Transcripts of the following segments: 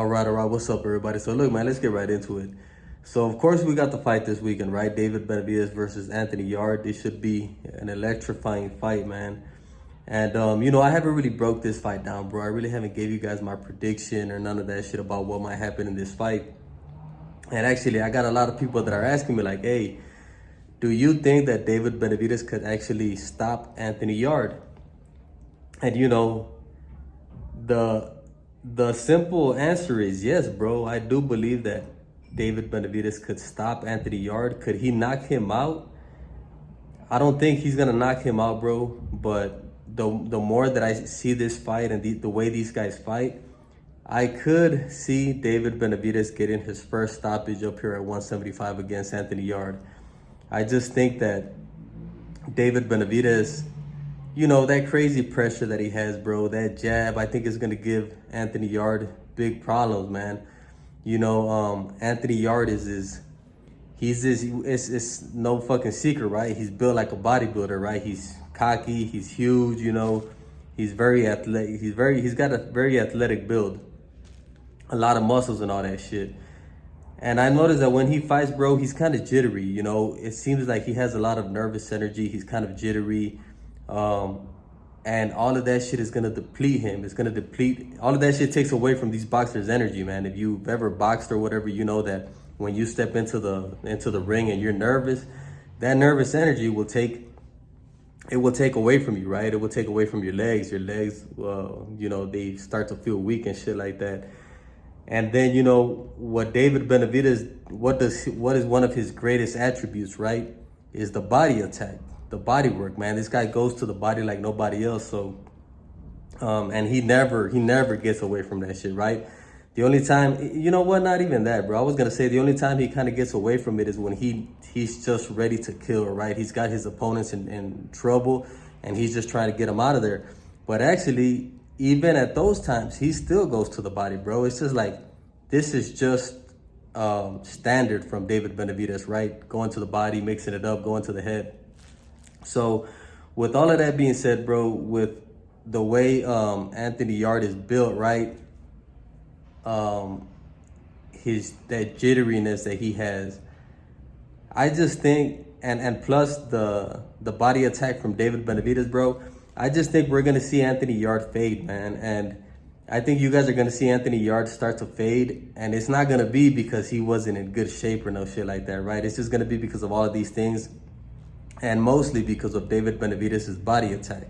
All right. What's up, everybody? So, look, man, let's get right into it. So, of course, we got the fight this weekend, right? David Benavidez versus Anthony Yarde. This should be an electrifying fight, man. And, I haven't really broke this fight down, bro. I really haven't gave you guys my prediction or none of that shit about what might happen in this fight. And actually, I got a lot of people that are asking me, like, hey, do you think that David Benavidez could actually stop Anthony Yarde? And, the simple answer is yes, bro. I do believe that David Benavidez could stop Anthony Yarde. Could he knock him out? I don't think he's gonna knock him out, bro. But the more that I see this fight and the way these guys fight, I could see David Benavidez getting his first stoppage up here at 175 against Anthony Yarde. I just think that David Benavidez, that crazy pressure that he has, bro, that jab, I think is going to give Anthony Yarde big problems, man. Anthony Yarde it's no fucking secret, right? He's built like a bodybuilder, right? He's cocky, he's huge, he's very athletic. He's got a very athletic build, a lot of muscles and all that shit. And I noticed that when he fights, bro, he's kind of jittery, It seems like he has a lot of nervous energy. He's kind of jittery. And all of that shit is going to deplete him. It's going to deplete, all of that shit takes away from these boxers' energy, man. If you've ever boxed or whatever, you know that when you step into the ring and you're nervous, that nervous energy will take away from you, right? It will take away from your legs. Your legs, they start to feel weak and shit like that. And then, what David Benavidez, what is one of his greatest attributes, right? Is the body attack. The body work, man. This guy goes to the body like nobody else. So, and he never gets away from that shit, right? The only time, not even that, bro. I was gonna say the only time he kind of gets away from it is when he's just ready to kill, right? He's got his opponents in trouble, and he's just trying to get them out of there. But actually, even at those times, he still goes to the body, bro. It's just like, this is just standard from David Benavidez, right? Going to the body, mixing it up, going to the head. So with all of that being said, bro, with the way Anthony Yarde is built, right? That jitteriness that he has, I just think, and plus the body attack from David Benavidez, bro, I just think we're gonna see Anthony Yarde fade, man. And I think you guys are gonna see Anthony Yarde start to fade, and it's not gonna be because he wasn't in good shape or no shit like that, right? It's just gonna be because of all of these things. And mostly because of David Benavidez's body attack.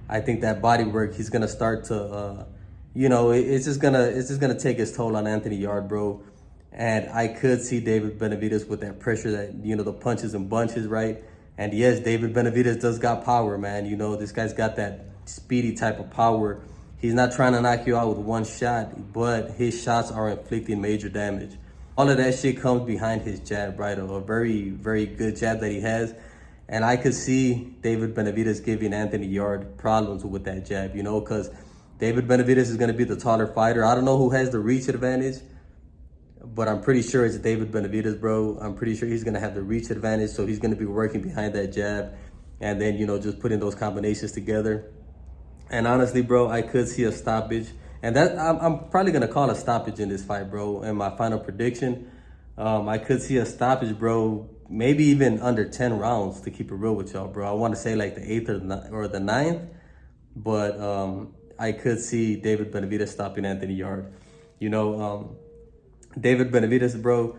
I think that body work, he's gonna start to, it's just gonna take its toll on Anthony Yarde, bro. And I could see David Benavidez with that pressure, that the punches and bunches, right? And yes, David Benavidez does got power, man. This guy's got that speedy type of power. He's not trying to knock you out with one shot, but his shots are inflicting major damage. All of that shit comes behind his jab, right? A very, very good jab that he has. And I could see David Benavidez giving Anthony Yarde problems with that jab, because David Benavidez is going to be the taller fighter. I don't know who has the reach advantage, but I'm pretty sure it's David Benavidez, bro. I'm pretty sure he's going to have the reach advantage, so he's going to be working behind that jab and then, just putting those combinations together. And honestly, bro, I could see a stoppage. And that I'm probably going to call a stoppage in this fight, bro. And my final prediction, I could see a stoppage, bro. Maybe even under 10 rounds, to keep it real with y'all, bro. I want to say like the 8th or the 9th, but I could see David Benavidez stopping Anthony Yarde. David Benavidez, bro,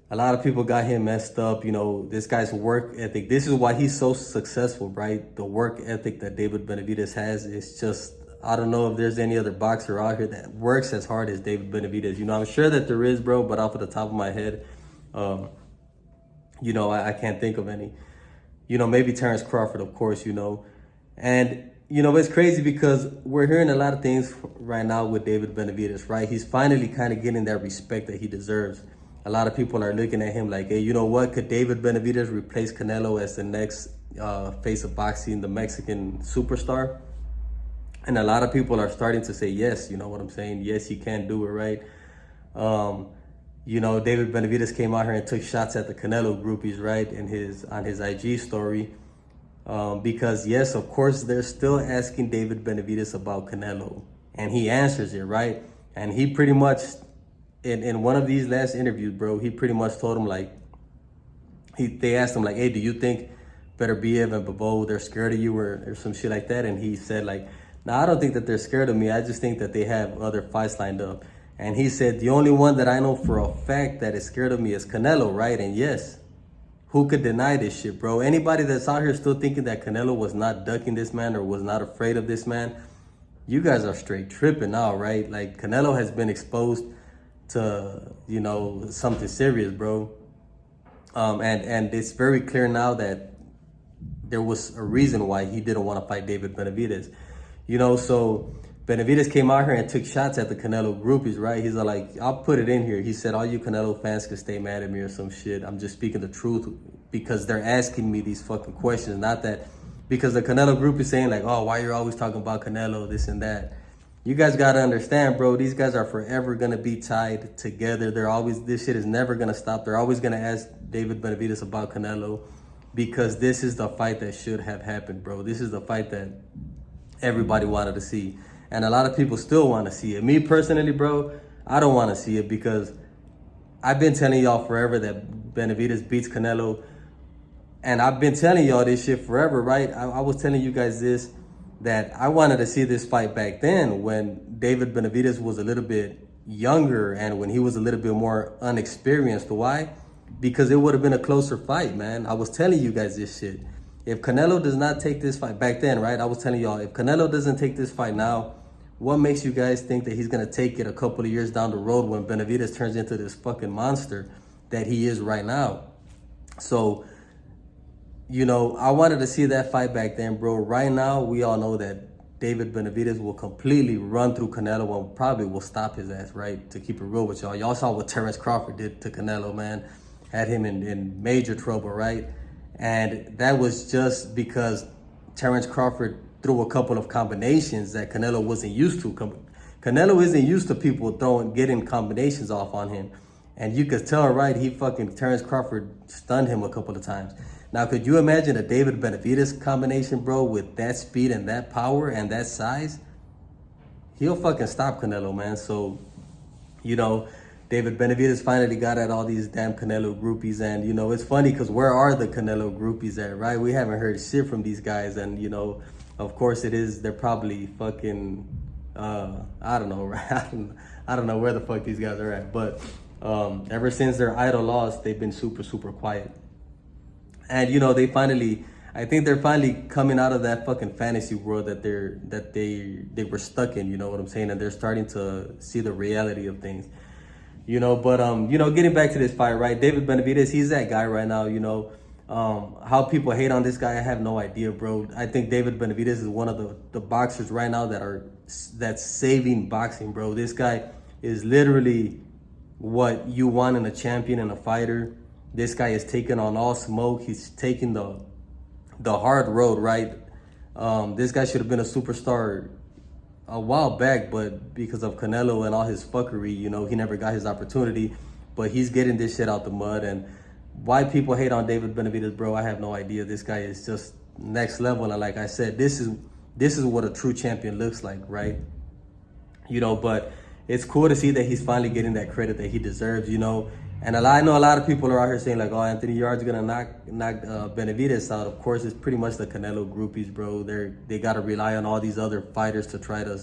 a lot of people got him messed up. This guy's work ethic. This is why he's so successful, right? The work ethic that David Benavidez has is just, I don't know if there's any other boxer out here that works as hard as David Benavidez. I'm sure that there is, bro, but off of the top of my head, I can't think of any. Maybe Terrence Crawford, of course, And, it's crazy because we're hearing a lot of things right now with David Benavidez, right? He's finally kind of getting that respect that he deserves. A lot of people are looking at him like, hey, you know what? Could David Benavidez replace Canelo as the next face of boxing, the Mexican superstar? And a lot of people are starting to say yes, you know what I'm saying? Yes, he can do it, right? David Benavidez came out here and took shots at the Canelo groupies, right, on his IG story. Because yes, of course, they're still asking David Benavidez about Canelo, and he answers it, right? And he pretty much in one of these last interviews, bro, he pretty much told him like, they asked him like, hey, do you think Beterbiev and Babo, they're scared of you or some shit like that? And he said like, nah, I don't think that they're scared of me. I just think that they have other fights lined up. And he said, the only one that I know for a fact that is scared of me is Canelo, right? And yes, who could deny this shit, bro? Anybody that's out here still thinking that Canelo was not ducking this man or was not afraid of this man, you guys are straight tripping now, right? Like, Canelo has been exposed to, you know, something serious, bro. And it's very clear now that there was a reason why he didn't want to fight David Benavidez. You know, so Benavidez came out here and took shots at the Canelo groupies, right? He's like, I'll put it in here. He said, all you Canelo fans can stay mad at me or some shit. I'm just speaking the truth because they're asking me these fucking questions. Not that, because the Canelo group is saying like, oh, why you're always talking about Canelo, this and that. You guys got to understand, bro, these guys are forever going to be tied together. They're always, this shit is never going to stop. They're always going to ask David Benavidez about Canelo because this is the fight that should have happened, bro. This is the fight that everybody wanted to see. And a lot of people still want to see it. Me personally, bro, I don't want to see it because I've been telling y'all forever that Benavidez beats Canelo. And I've been telling y'all this shit forever, right? I was telling you guys this, that I wanted to see this fight back then when David Benavidez was a little bit younger and when he was a little bit more unexperienced. Why? Because it would have been a closer fight, man. I was telling you guys this shit. If Canelo does not take this fight back then, right? I was telling y'all, if Canelo doesn't take this fight now, what makes you guys think that he's going to take it a couple of years down the road when Benavidez turns into this fucking monster that he is right now? So, you know, I wanted to see that fight back then, bro. Right now, we all know that David Benavidez will completely run through Canelo and probably will stop his ass, right? To keep it real with y'all. Y'all saw what Terrence Crawford did to Canelo, man. Had him in major trouble, right? And that was just because Terrence Crawford threw a couple of combinations that Canelo wasn't used to. Canelo isn't used to people getting combinations off on him. And you could tell, right, Terrence Crawford stunned him a couple of times. Now, could you imagine a David Benavidez combination, bro, with that speed and that power and that size? He'll fucking stop Canelo, man. So, you know, David Benavidez finally got at all these damn Canelo groupies. And, you know, it's funny because where are the Canelo groupies at, right? We haven't heard shit from these guys. And, you know, of course they're probably fucking, I don't know, right? I don't know where the fuck these guys are at. But ever since their idol lost, they've been super, super quiet. And, you know, I think they're finally coming out of that fucking fantasy world that they were stuck in, you know what I'm saying? And they're starting to see the reality of things. You know, but, you know, getting back to this fight, right? David Benavidez, he's that guy right now, you know. How people hate on this guy, I have no idea, bro. I think David Benavidez is one of the boxers right now that's saving boxing, bro. This guy is literally what you want in a champion and a fighter. This guy is taking on all smoke. He's taking the hard road, right? This guy should have been a superstar a while back, but because of Canelo and all his fuckery, you know, he never got his opportunity. But he's getting this shit out the mud. And why people hate on David Benavidez, bro, I have no idea. This guy is just next level. And like I said, this is what a true champion looks like, right? You know, but it's cool to see that he's finally getting that credit that he deserves, you know. And I know a lot of people are out here saying like, oh, Anthony Yarde's gonna knock Benavidez out. Of course, it's pretty much the Canelo groupies, bro. They gotta rely on all these other fighters to try to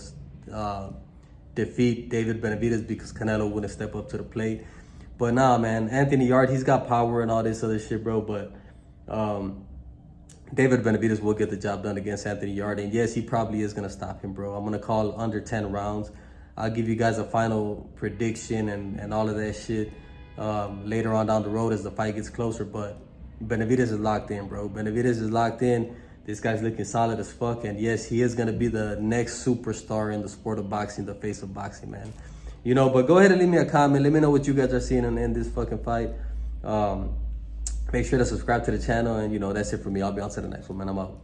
defeat David Benavidez because Canelo wouldn't step up to the plate. But nah, man, Anthony Yarde, he's got power and all this other shit, bro. But David Benavidez will get the job done against Anthony Yarde. And yes, he probably is gonna stop him, bro. I'm gonna call under 10 rounds. I'll give you guys a final prediction and all of that shit later on down the road as the fight gets closer. But Benavidez is locked in, bro. Benavidez is locked in. This guy's looking solid as fuck. And yes, he is going to be the next superstar in the sport of boxing, the face of boxing, man. You know, but go ahead and leave me a comment. Let me know what you guys are seeing in this fucking fight. Make sure to subscribe to the channel. And, you know, that's it for me. I'll be on to the next one, man. I'm out.